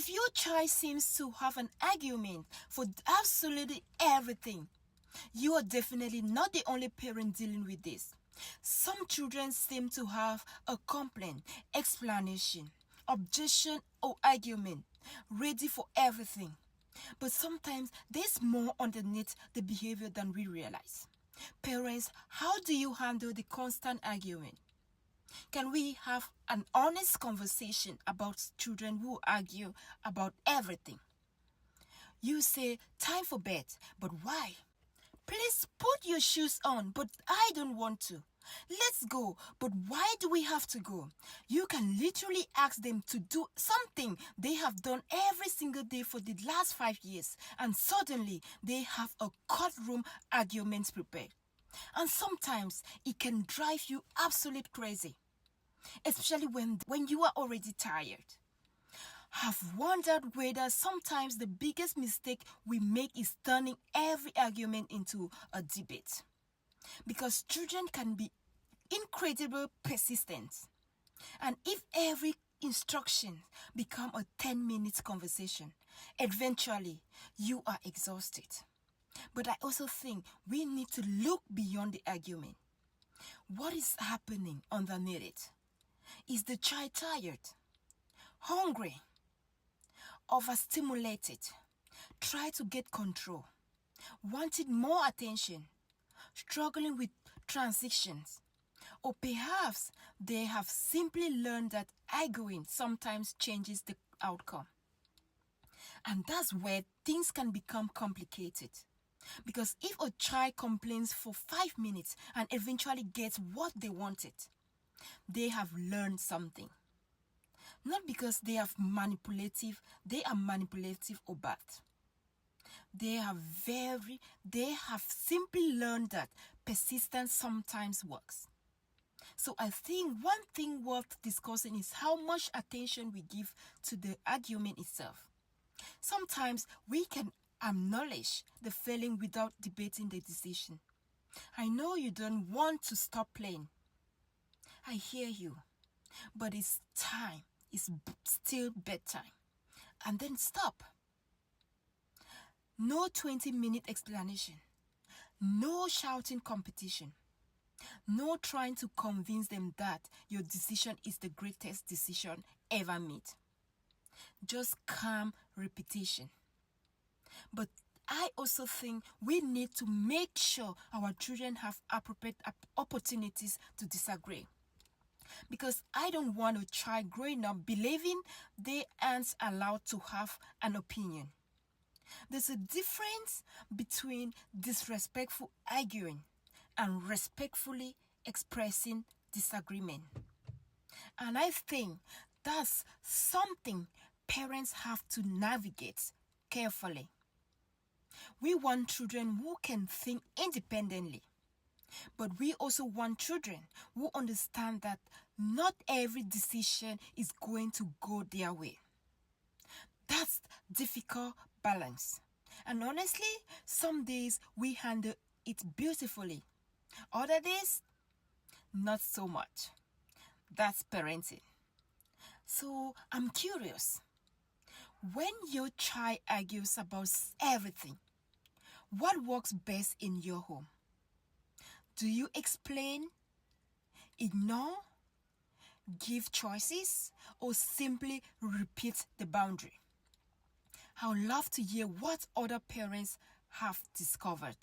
If your child seems to have an argument for absolutely everything, you are definitely not the only parent dealing with this. Some children seem to have a complaint, explanation, objection, or argument ready for everything. But sometimes there's more underneath the behavior than we realize. Parents, how do you handle the constant argument? Can we have an honest conversation about children who argue about everything? You say, time for bed, but why? Please put your shoes on, but I don't want to. Let's go, but why do we have to go? You can literally ask them to do something they have done every single day for the last 5 years, and suddenly they have a courtroom argument prepared. And sometimes it can drive you absolutely crazy, especially when you are already tired. Have wondered whether sometimes the biggest mistake we make is turning every argument into a debate. Because children can be incredibly persistent. And if every instruction become a 10-minute conversation, eventually you are exhausted. But I also think we need to look beyond the argument. What is happening underneath it? Is the child tired, hungry, overstimulated, try to get control, wanted more attention, struggling with transitions, or perhaps they have simply learned that arguing sometimes changes the outcome. And that's where things can become complicated. Because if a child complains for 5 minutes and eventually gets what they wanted, they have learned something. Not because they are manipulative or bad. They have simply learned that persistence sometimes works. So I think one thing worth discussing is how much attention we give to the argument itself. Sometimes we can acknowledge the feeling without debating the decision. I know you don't want to stop playing. I hear you. But it's time. It's still bedtime. And then stop. No 20-minute explanation. No shouting competition. No trying to convince them that your decision is the greatest decision ever made. Just calm repetition. But I also think we need to make sure our children have appropriate opportunities to disagree. Because I don't want a child growing up believing they aren't allowed to have an opinion. There's a difference between disrespectful arguing and respectfully expressing disagreement. And I think that's something parents have to navigate carefully. We want children who can think independently. But we also want children who understand that not every decision is going to go their way. That's difficult balance. And honestly, some days we handle it beautifully. Other days, not so much. That's parenting. So I'm curious. When your child argues about everything, what works best in your home? Do you explain, ignore, give choices, or simply repeat the boundary? I would love to hear what other parents have discovered.